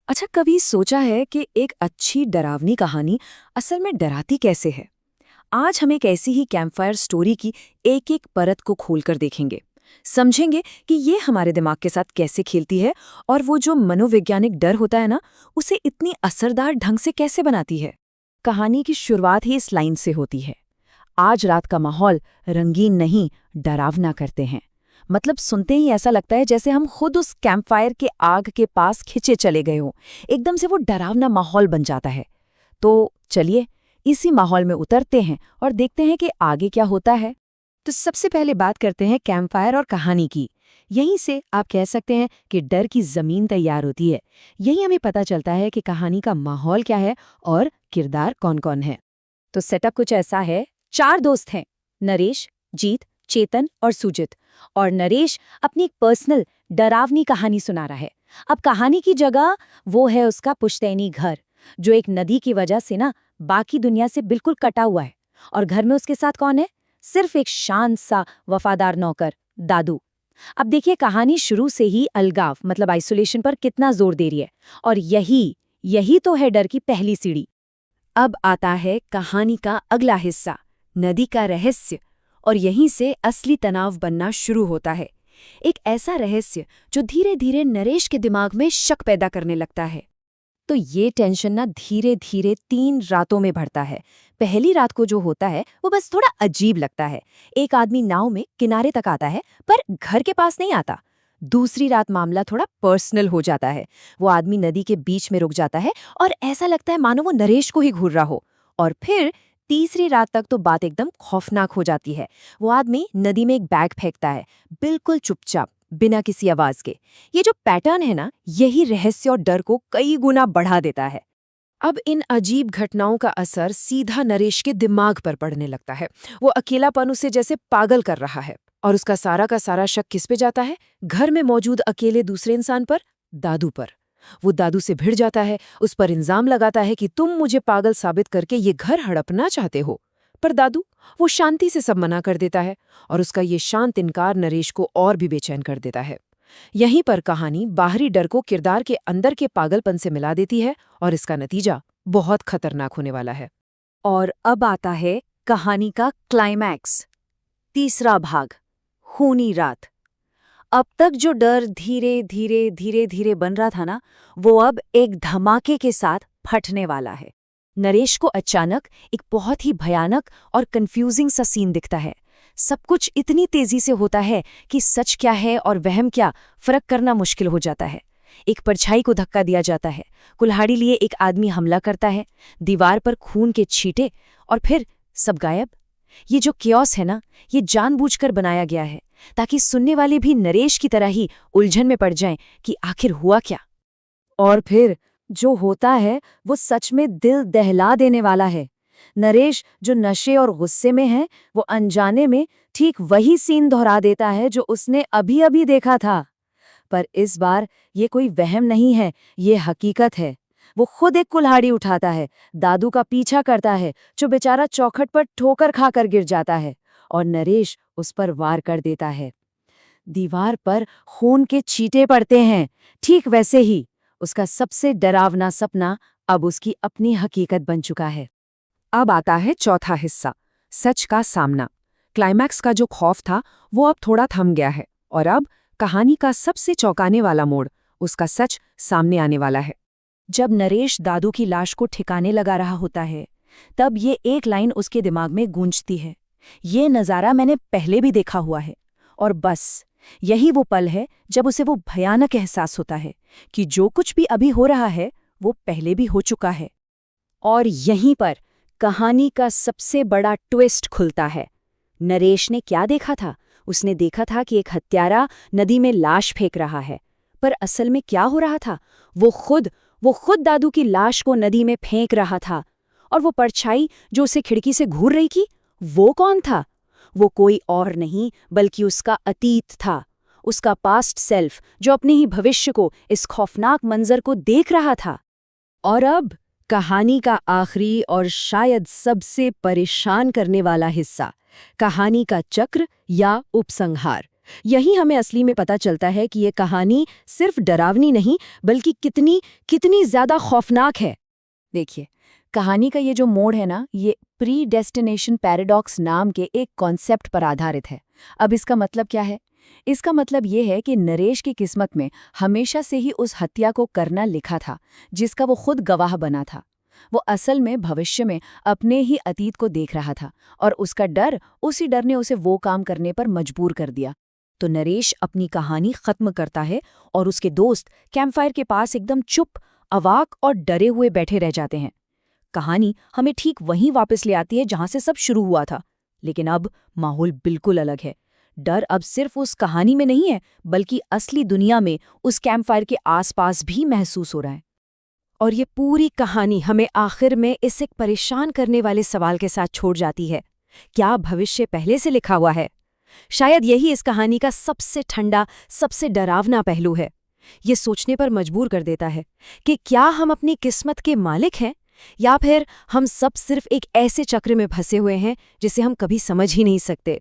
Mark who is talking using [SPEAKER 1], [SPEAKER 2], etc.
[SPEAKER 1] अच्छा, कभी सोचा है कि एक अच्छी डरावनी कहानी असल में डराती कैसे है? आज हम एक ऐसी ही कैंपफायर स्टोरी की एक एक परत को खोलकर देखेंगे। समझेंगे कि ये हमारे दिमाग के साथ कैसे खेलती है और वो जो मनोवैज्ञानिक डर होता है ना, उसे इतनी असरदार ढंग से कैसे बनाती है। कहानी की शुरुआत ही इस लाइन से होती है। आज रात का माहौल रंगीन नहीं, डरावना करते हैं। मतलब सुनते ही ऐसा लगता है जैसे हम खुद उस कैंपफायर के आग के पास खिंचे चले गए हों। एकदम से वो डरावना माहौल बन जाता है। तो चलिए इसी माहौल में उतरते हैं और देखते हैं कि आगे क्या होता है। तो सबसे पहले बात करते हैं कैंपफायर और कहानी की। यहीं से आप कह सकते हैं कि डर की जमीन तैयार होती है। यही हमें पता चलता है कि कहानी का माहौल क्या है और किरदार कौन-कौन है। तो सेटअप कुछ ऐसा है। 4 दोस्त हैं, नरेश, जीत, चेतन और सुजित। और नरेश अपनी एक पर्सनल डरावनी कहानी सुना रहा है। अब कहानी की जगह वो है उसका पुश्तैनी घर, जो एक नदी की वजह से ना बाकी दुनिया से बिल्कुल कटा हुआ है। और घर में उसके साथ कौन है? सिर्फ एक शांत सा वफादार नौकर, दादू। अब देखिए कहानी शुरू से ही अलगाव मतलब आइसोलेशन पर कितना जोर दे रही है। और यही तो है डर की पहली सीढ़ी। अब आता है कहानी का अगला हिस्सा, नदी का रहस्य। और यहीं से असली तनाव बनना शुरू होता है। एक ऐसा रहस्य जो धीरे धीरे नरेश के दिमाग में शक पैदा करने लगता है। तो ये टेंशन ना धीरे धीरे 3 रातों में बढ़ता है। पहली रात को जो होता है वो बस थोड़ा अजीब लगता है। एक आदमी नाव में किनारे तक आता है पर घर के पास नहीं आता। दूसरी रात मामला थोड़ा पर्सनल हो जाता है। वो आदमी नदी के बीच में रुक जाता है और ऐसा लगता है मानो वो नरेश को ही घूर रहा हो। और फिर तीसरी रात तक तो बात एकदम खौफनाक हो जाती है। वो आदमी नदी में एक बैग फेंकता है, बिल्कुल चुपचाप, बिना किसी आवाज के। ये जो पैटर्न है ना, यही रहस्य और डर को कई गुना बढ़ा देता है। अब इन अजीब घटनाओं का असर सीधा नरेश के दिमाग पर पड़ने लगता है। वो अकेलापन उसे जैसे पागल कर रहा है। और उसका सारा का सारा शक किस पे जाता है? घर में मौजूद अकेले दूसरे इंसान पर, दादू पर। वो दादू से भिड़ जाता है, उस पर इल्जाम लगाता है कि तुम मुझे पागल साबित करके ये घर हड़पना चाहते हो। पर दादू वो शांति से सब मना कर देता है। और उसका ये शांत इनकार नरेश को और भी बेचैन कर देता है। यहीं पर कहानी बाहरी डर को किरदार के अंदर के पागलपन से मिला देती है और इसका नतीजा बहुत खतरनाक होने वाला है। और अब आता है कहानी का क्लाइमैक्स, तीसरा भाग, खूनी रात। अब तक जो डर धीरे धीरे बन रहा था ना, वो अब एक धमाके के साथ फटने वाला है। नरेश को अचानक एक बहुत ही भयानक और कंफ्यूजिंग सा सीन दिखता है। सब कुछ इतनी तेजी से होता है कि सच क्या है और वहम क्या, फर्क करना मुश्किल हो जाता है। एक परछाई को धक्का दिया जाता है, कुल्हाड़ी लिए एक आदमी हमला करता है, दीवार पर खून के छींटे, और फिर सब गायब। ये जो कियोस है ना, ये जानबूझकर बनाया गया है ताकि सुनने वाले भी नरेश की तरह ही उलझन में पड़ जाएं कि आखिर हुआ क्या। और फिर जो होता है वो सच में दिल दहला देने वाला है। नरेश जो नशे और गुस्से में है, वो अनजाने में ठीक वही सीन दोहरा देता है जो उसने अभी अभी देखा था। पर इस बार ये कोई वहम नहीं है, ये हकीकत है। वो खुद एक कुल्हाड़ी उठाता है, दादू का पीछा करता है, जो बेचारा चौखट पर ठोकर खाकर गिर जाता है, और नरेश उस पर वार कर देता है। दीवार पर खून के छींटे पड़ते हैं। ठीक वैसे ही उसका सबसे डरावना सपना अब उसकी अपनी हकीकत बन चुका है। अब आता है चौथा हिस्सा, सच का सामना। क्लाइमैक्स का जो खौफ था वो अब थोड़ा थम गया है और अब कहानी का सबसे चौंकाने वाला मोड़, उसका सच सामने आने वाला है। जब नरेश दादू की लाश को ठिकाने लगा रहा होता है, तब ये एक लाइन उसके दिमाग में गूंजती है, ये नज़ारा मैंने पहले भी देखा हुआ है। और बस यही वो पल है जब उसे वो भयानक एहसास होता है कि जो कुछ भी अभी हो रहा है वो पहले भी हो चुका है। और यहीं पर कहानी का सबसे बड़ा ट्विस्ट खुलता है। नरेश ने क्या देखा था? उसने देखा था कि एक हत्यारा नदी में लाश फेंक रहा है, पर असल में क्या हो रहा था? वो खुद दादू की लाश को नदी में फेंक रहा था। और वो परछाई जो उसे खिड़की से घूर रही थी, वो कौन था? वो कोई और नहीं बल्कि उसका अतीत था, उसका पास्ट सेल्फ, जो अपने ही भविष्य को, इस खौफनाक मंजर को देख रहा था। और अब कहानी का आखिरी और शायद सबसे परेशान करने वाला हिस्सा, कहानी का चक्र या उपसंहार।
[SPEAKER 2] यही हमें असली में पता चलता है कि ये कहानी सिर्फ डरावनी नहीं बल्कि कितनी कितनी ज्यादा खौफनाक है।
[SPEAKER 1] देखिए, कहानी का ये जो मोड़ है ना, ये प्री डेस्टिनेशन पैराडॉक्स नाम के एक कॉन्सेप्ट पर आधारित है। अब इसका मतलब क्या है? इसका मतलब ये है कि नरेश की किस्मत में हमेशा से ही उस हत्या को करना लिखा था, जिसका वो खुद गवाह बना था। वो असल में भविष्य में अपने ही अतीत को देख रहा था, और उसका डर, उसी डर ने उसे वो काम करने पर मजबूर कर दिया।
[SPEAKER 2] तो नरेश अपनी कहानी खत्म करता है और उसके दोस्त कैंपफायर के पास एकदम चुप, अवाक और डरे हुए बैठे रह जाते हैं। कहानी हमें ठीक वहीं वापस ले आती है जहां से सब शुरू हुआ था, लेकिन अब माहौल बिल्कुल अलग है। डर अब सिर्फ उस कहानी में नहीं है, बल्कि असली दुनिया में उस कैंपफायर के आसपास भी महसूस हो रहा है। और ये पूरी कहानी हमें आखिर में इस एक परेशान करने वाले सवाल के साथ छोड़ जाती है, क्या भविष्य पहले से लिखा हुआ है? शायद यही इस कहानी का सबसे ठंडा, सबसे डरावना पहलू है। ये सोचने पर मजबूर कर देता है कि क्या हम अपनी किस्मत के मालिक हैं, या फिर हम सब सिर्फ एक ऐसे चक्र में फंसे हुए हैं जिसे हम कभी समझ ही नहीं सकते।